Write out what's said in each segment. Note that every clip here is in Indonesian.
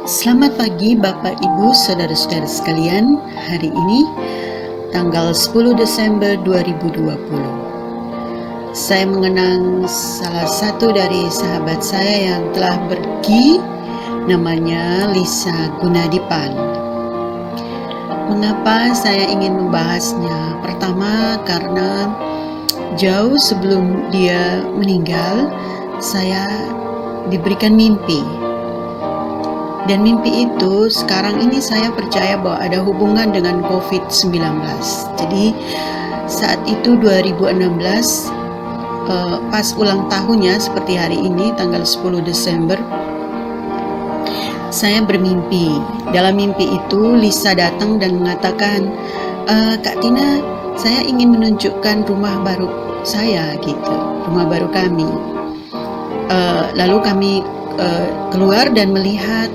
Selamat pagi Bapak Ibu Saudara-saudara sekalian. Hari ini tanggal 10 Desember 2020. Saya mengenang salah satu dari sahabat saya yang telah pergi, namanya Lisa Gunadipan. Mengapa saya ingin membahasnya? Pertama, karena jauh sebelum dia meninggal, saya diberikan mimpi. Dan mimpi itu sekarang ini saya percaya bahwa ada hubungan dengan COVID-19. Jadi saat itu 2016, pas ulang tahunnya seperti hari ini tanggal 10 Desember, saya bermimpi. Dalam mimpi itu Lisa datang dan mengatakan, Kak Tina, saya ingin menunjukkan rumah baru saya gitu, rumah baru kami. Lalu kami keluar dan melihat,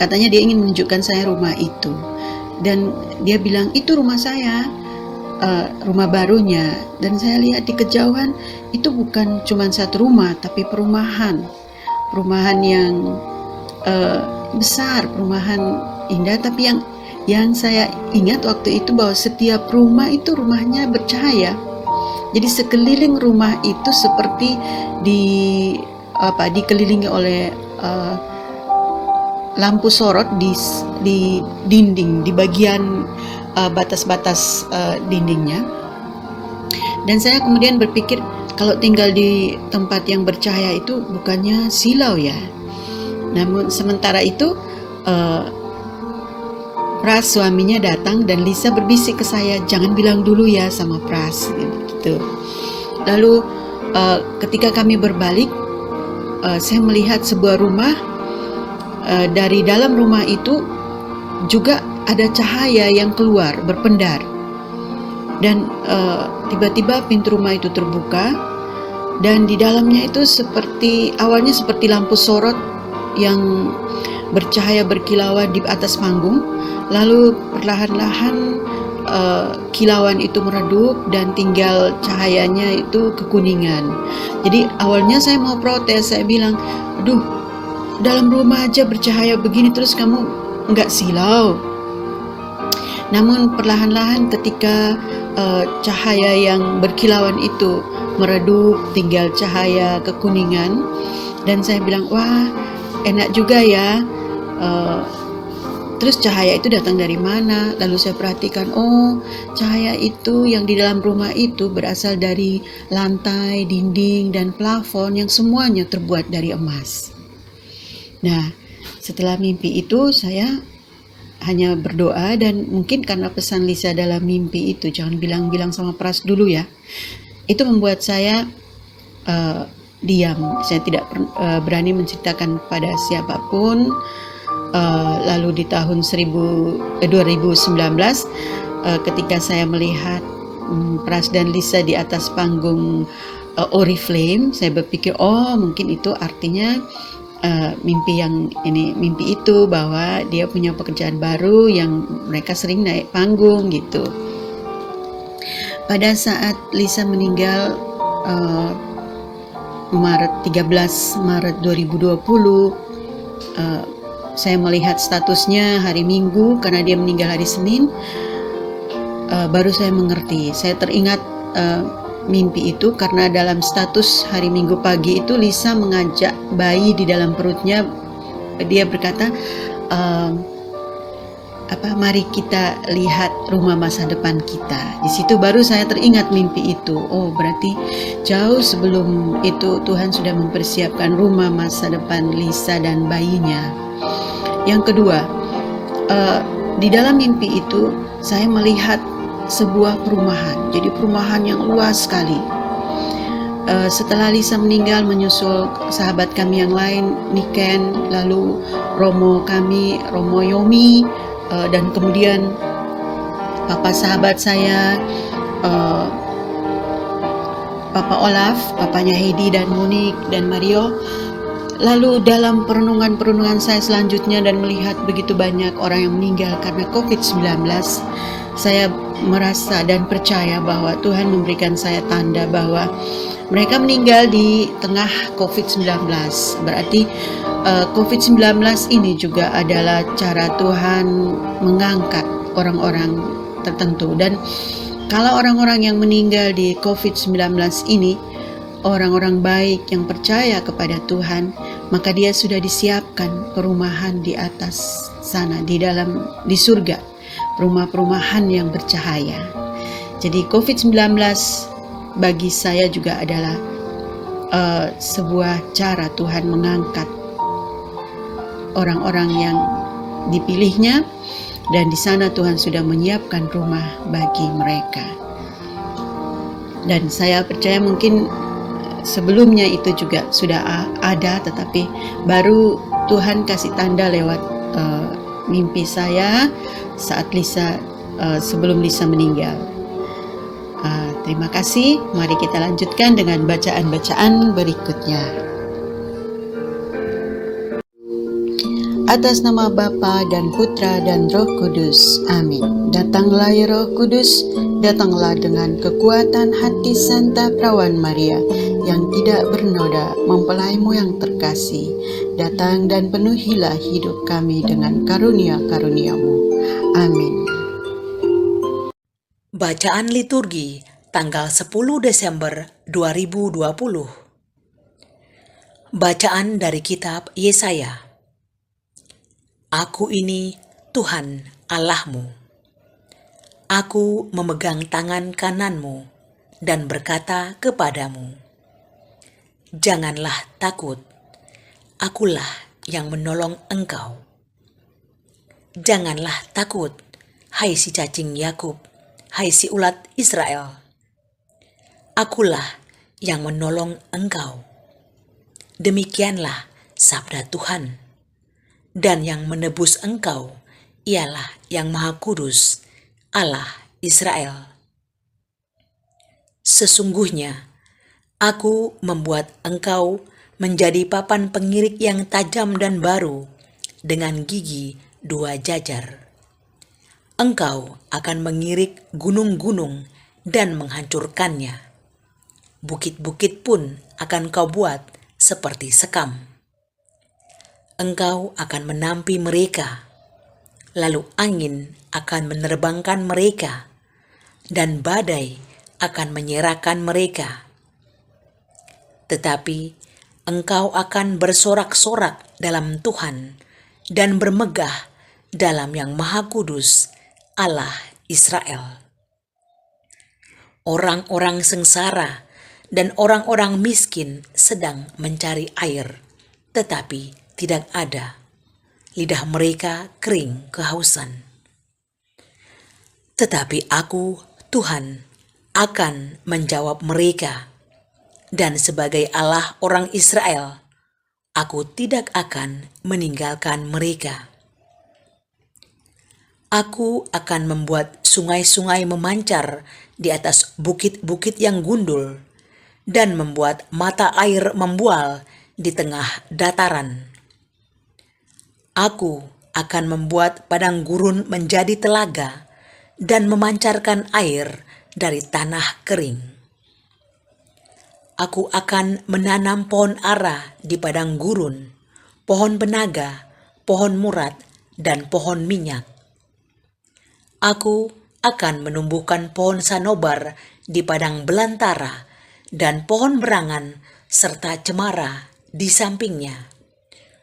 katanya dia ingin menunjukkan saya rumah itu, dan dia bilang itu rumah saya, rumah barunya. Dan saya lihat di kejauhan itu bukan cuma satu rumah, tapi perumahan yang besar, perumahan indah. Tapi yang saya ingat waktu itu bahwa setiap rumah itu rumahnya bercahaya. Jadi sekeliling rumah itu seperti dikelilingi oleh lampu sorot di dinding, di bagian batas-batas dindingnya. Dan saya kemudian berpikir, kalau tinggal di tempat yang bercahaya itu bukannya silau ya. Namun sementara itu Pras suaminya datang dan Lisa berbisik ke saya, jangan bilang dulu ya sama Pras gitu. Lalu ketika kami berbalik, saya melihat sebuah rumah. Dari dalam rumah itu juga ada cahaya yang keluar berpendar, dan tiba-tiba pintu rumah itu terbuka, dan di dalamnya itu awalnya seperti lampu sorot yang bercahaya berkilauan di atas panggung. Lalu perlahan-lahan kilauan itu meredup dan tinggal cahayanya itu kekuningan. Jadi awalnya saya mau protes, saya bilang, aduh, dalam rumah aja bercahaya begini terus kamu nggak silau. Namun perlahan-lahan ketika cahaya yang berkilauan itu meredup, tinggal cahaya kekuningan, dan saya bilang, wah enak juga ya. Terus cahaya itu datang dari mana? Lalu saya perhatikan, oh cahaya itu yang di dalam rumah itu berasal dari lantai, dinding, dan plafon yang semuanya terbuat dari emas. Nah, setelah mimpi itu saya hanya berdoa, dan mungkin karena pesan Lisa dalam mimpi itu, jangan bilang-bilang sama Pras dulu ya, itu membuat saya diam. Saya tidak berani menceritakan pada siapapun. Lalu di tahun 2019, ketika saya melihat Pras dan Lisa di atas panggung Oriflame, saya berpikir, oh mungkin itu artinya mimpi itu bahwa dia punya pekerjaan baru yang mereka sering naik panggung gitu. Pada saat Lisa meninggal 13 Maret 2020, saya melihat statusnya hari Minggu karena dia meninggal hari Senin. Baru saya mengerti, saya teringat mimpi itu karena dalam status hari Minggu pagi itu Lisa mengajak bayi di dalam perutnya. Dia berkata, mari kita lihat rumah masa depan kita. Di situ baru saya teringat mimpi itu. Oh, berarti jauh sebelum itu Tuhan sudah mempersiapkan rumah masa depan Lisa dan bayinya. Yang kedua, di dalam mimpi itu saya melihat sebuah perumahan, jadi perumahan yang luas sekali. Setelah Lisa meninggal, menyusul sahabat kami yang lain, Niken, lalu Romo Yomi, dan kemudian papa sahabat saya, Papa Olaf, papanya Heidi dan Monique dan Mario. Lalu dalam perenungan-perenungan saya selanjutnya dan melihat begitu banyak orang yang meninggal karena COVID-19, saya merasa dan percaya bahwa Tuhan memberikan saya tanda bahwa mereka meninggal di tengah COVID-19. Berarti COVID-19 ini juga adalah cara Tuhan mengangkat orang-orang tertentu. Dan kalau orang-orang yang meninggal di COVID-19 ini orang-orang baik yang percaya kepada Tuhan, maka dia sudah disiapkan perumahan di atas sana, di surga, rumah-perumahan yang bercahaya. Jadi COVID-19 bagi saya juga adalah sebuah cara Tuhan mengangkat orang-orang yang dipilihnya, dan di sana Tuhan sudah menyiapkan rumah bagi mereka. Dan saya percaya mungkin sebelumnya itu juga sudah ada, tetapi baru Tuhan kasih tanda lewat mimpi saya saat sebelum Lisa meninggal. Terima kasih. Mari kita lanjutkan dengan bacaan-bacaan berikutnya. Atas nama Bapa dan Putra dan Roh Kudus. Amin. Datanglah ya Roh Kudus, datanglah dengan kekuatan hati Santa Perawan Maria yang tidak bernoda, mempelaimu yang terkasih. Datang dan penuhilah hidup kami dengan karunia-karuniamu. Amin. Bacaan liturgi tanggal 10 Desember 2020. Bacaan dari kitab Yesaya. Aku ini Tuhan Allahmu. Aku memegang tangan kananmu dan berkata kepadamu, janganlah takut, akulah yang menolong engkau. Janganlah takut, hai si cacing Yakub, hai si ulat Israel. Akulah yang menolong engkau. Demikianlah sabda Tuhan. Dan yang menebus engkau ialah yang Maha Kudus, Allah Israel. Sesungguhnya aku membuat engkau menjadi papan pengirik yang tajam dan baru, dengan gigi 2 jajar. Engkau akan mengirik gunung-gunung dan menghancurkannya. Bukit-bukit pun akan kau buat seperti sekam. Engkau akan menampi mereka, lalu angin akan menerbangkan mereka, dan badai akan menyerahkan mereka. Tetapi engkau akan bersorak-sorak dalam Tuhan, dan bermegah dalam Yang Maha Kudus, Allah Israel. Orang-orang sengsara dan orang-orang miskin sedang mencari air, tetapi tidak ada. Lidah mereka kering kehausan. Tetapi aku, Tuhan, akan menjawab mereka, dan sebagai Allah orang Israel, aku tidak akan meninggalkan mereka. Aku akan membuat sungai-sungai memancar di atas bukit-bukit yang gundul, dan membuat mata air membual di tengah dataran. Aku akan membuat padang gurun menjadi telaga dan memancarkan air dari tanah kering. Aku akan menanam pohon ara di padang gurun, pohon benaga, pohon murad, dan pohon minyak. Aku akan menumbuhkan pohon sanobar di padang belantara dan pohon berangan serta cemara di sampingnya,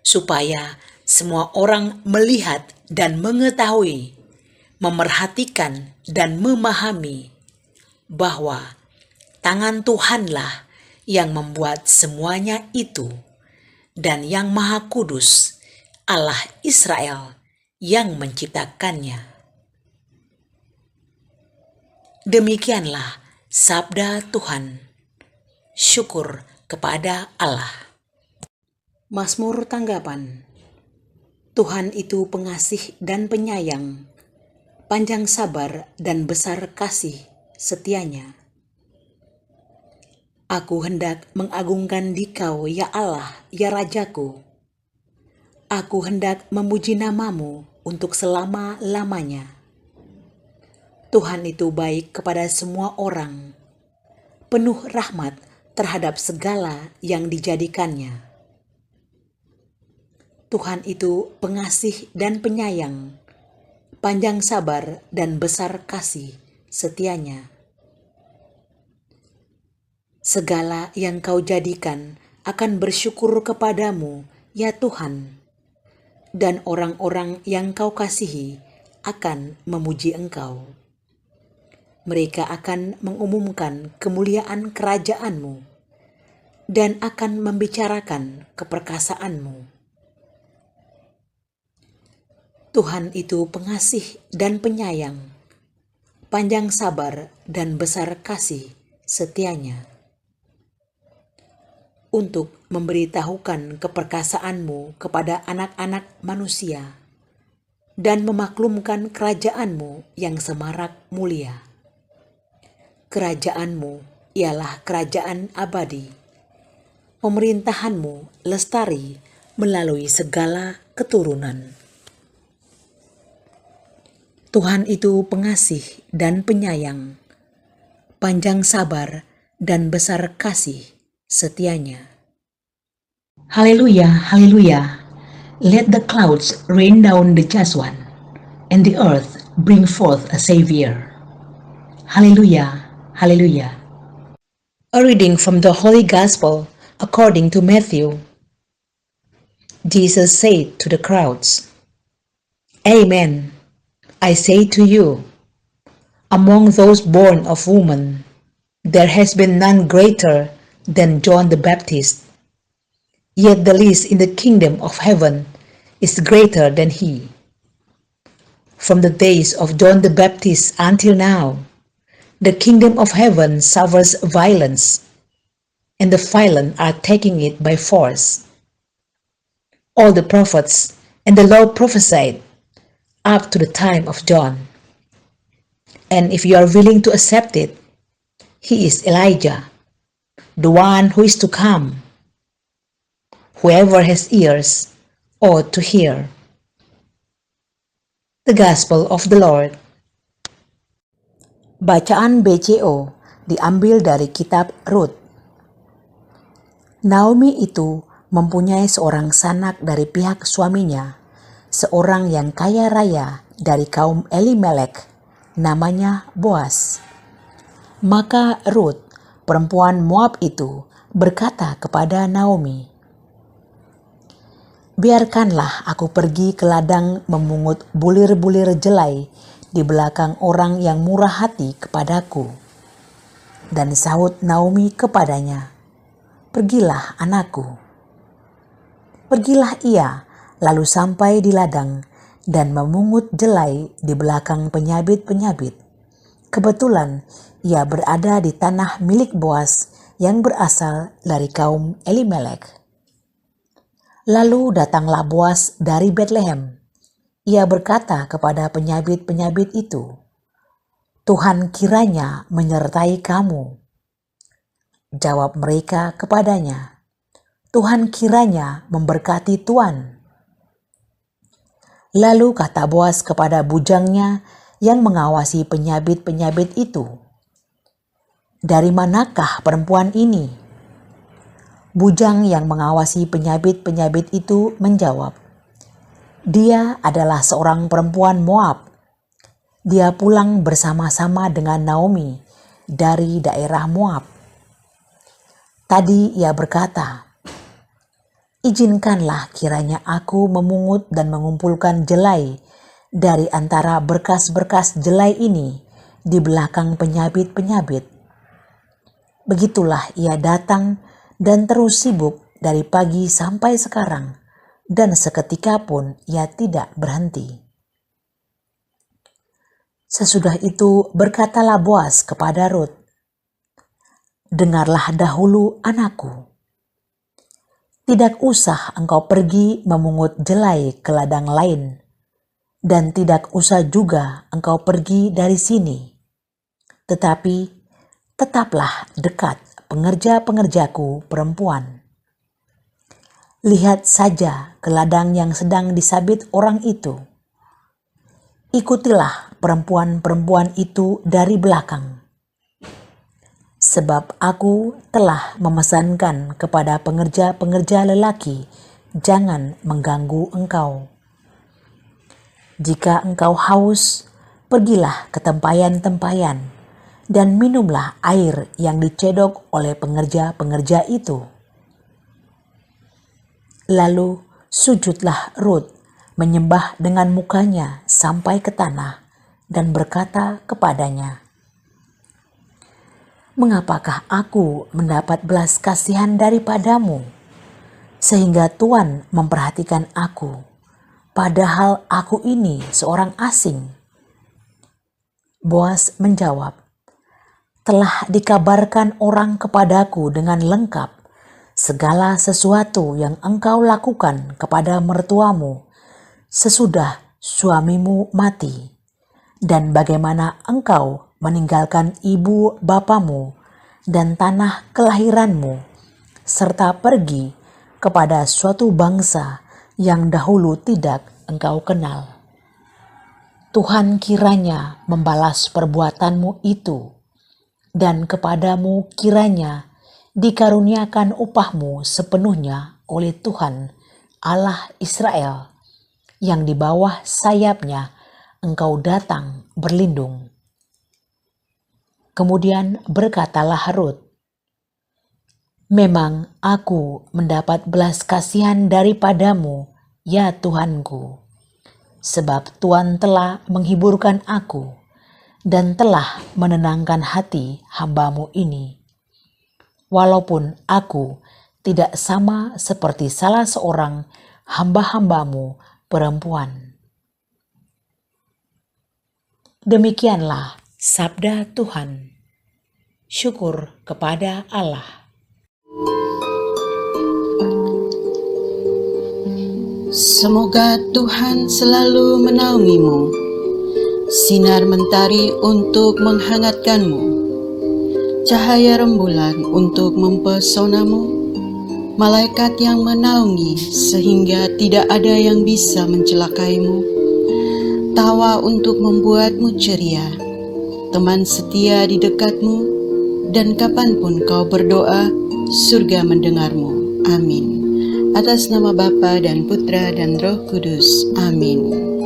supaya semua orang melihat dan mengetahui, memerhatikan dan memahami bahwa tangan Tuhanlah yang membuat semuanya itu, dan Yang Maha Kudus, Allah Israel, yang menciptakannya. Demikianlah sabda Tuhan. Syukur kepada Allah. Mazmur tanggapan. Tuhan itu pengasih dan penyayang, panjang sabar dan besar kasih setianya. Aku hendak mengagungkan Dikau, ya Allah, ya Rajaku. Aku hendak memuji namamu untuk selama-lamanya. Tuhan itu baik kepada semua orang, penuh rahmat terhadap segala yang dijadikannya. Tuhan itu pengasih dan penyayang, panjang sabar dan besar kasih setianya. Segala yang kau jadikan akan bersyukur kepadamu, ya Tuhan, dan orang-orang yang kau kasihi akan memuji engkau. Mereka akan mengumumkan kemuliaan kerajaanmu dan akan membicarakan keperkasaanmu. Tuhan itu pengasih dan penyayang, panjang sabar dan besar kasih setianya, untuk memberitahukan keperkasaanmu kepada anak-anak manusia dan memaklumkan kerajaanmu yang semarak mulia. Kerajaanmu ialah kerajaan abadi. Pemerintahanmu lestari melalui segala keturunan. Tuhan itu pengasih dan penyayang, panjang sabar dan besar kasih setianya. Haleluya, haleluya. Let the clouds rain down the just one, and the earth bring forth a Savior. Haleluya, haleluya. A reading from the Holy Gospel according to Matthew. Jesus said to the crowds, Amen, I say to you, among those born of woman, there has been none greater than John the Baptist. Yet the least in the kingdom of heaven is greater than he. From the days of John the Baptist until now, the kingdom of heaven suffers violence, and the violent are taking it by force. All the prophets and the law prophesied up to the time of John. And if you are willing to accept it, he is Elijah, the one who is to come. Whoever has ears ought to hear. The Gospel of the Lord. Bacaan BCO diambil dari kitab Rut. Naomi itu mempunyai seorang sanak dari pihak suaminya, seorang yang kaya raya dari kaum Elimelek, namanya Boas. Maka Rut, perempuan Moab itu, berkata kepada Naomi, Biarkanlah aku pergi ke ladang memungut bulir-bulir jelai di belakang orang yang murah hati kepadaku. Dan sahut Naomi kepadanya, Pergilah anakku. Pergilah ia, lalu sampai di ladang dan memungut jelai di belakang penyabit-penyabit. Kebetulan ia berada di tanah milik Boas yang berasal dari kaum Elimelek. Lalu datanglah Boas dari Betlehem. Ia berkata kepada penyabit-penyabit itu, Tuhan kiranya menyertai kamu. Jawab mereka kepadanya, Tuhan kiranya memberkati tuan. Lalu kata Boas kepada bujangnya yang mengawasi penyabit-penyabit itu, Dari manakah perempuan ini? Bujang yang mengawasi penyabit-penyabit itu menjawab, Dia adalah seorang perempuan Moab. Dia pulang bersama-sama dengan Naomi dari daerah Moab. Tadi ia berkata, Izinkanlah kiranya aku memungut dan mengumpulkan jelai dari antara berkas-berkas jelai ini di belakang penyabit-penyabit. Begitulah ia datang dan terus sibuk dari pagi sampai sekarang, dan seketika pun ia tidak berhenti. Sesudah itu berkatalah Boas kepada Rut, Dengarlah dahulu anakku. Tidak usah engkau pergi memungut jelai ke ladang lain, dan tidak usah juga engkau pergi dari sini. Tetapi tetaplah dekat pengerja-pengerjaku perempuan. Lihat saja ke ladang yang sedang disabit orang itu. Ikutilah perempuan-perempuan itu dari belakang. Sebab aku telah memesankan kepada pengerja-pengerja lelaki, jangan mengganggu engkau. Jika engkau haus, pergilah ke tempayan-tempayan dan minumlah air yang dicedok oleh pengerja-pengerja itu. Lalu sujudlah Rut, menyembah dengan mukanya sampai ke tanah dan berkata kepadanya, "Mengapakah aku mendapat belas kasihan daripadamu, sehingga Tuhan memperhatikan aku, padahal aku ini seorang asing?" Boas menjawab, "Telah dikabarkan orang kepadaku dengan lengkap segala sesuatu yang engkau lakukan kepada mertuamu sesudah suamimu mati, dan bagaimana engkau meninggalkan ibu bapamu dan tanah kelahiranmu, serta pergi kepada suatu bangsa yang dahulu tidak engkau kenal. Tuhan kiranya membalas perbuatanmu itu, dan kepadamu kiranya dikaruniakan upahmu sepenuhnya oleh Tuhan Allah Israel, yang di bawah sayapnya engkau datang berlindung." Kemudian berkatalah Rut, "Memang aku mendapat belas kasihan daripadamu, ya Tuhanku, sebab Tuhan telah menghiburkan aku dan telah menenangkan hati hambamu ini. Walaupun aku tidak sama seperti salah seorang hamba-hambamu perempuan." Demikianlah sabda Tuhan. Syukur kepada Allah. Semoga Tuhan selalu menaungimu, sinar mentari untuk menghangatkanmu, cahaya rembulan untuk mempesonamu, malaikat yang menaungi sehingga tidak ada yang bisa mencelakaimu, tawa untuk membuatmu ceria, teman setia di dekatmu, dan kapanpun kau berdoa, surga mendengarmu. Amin. Atas nama Bapa dan Putra dan Roh Kudus. Amin.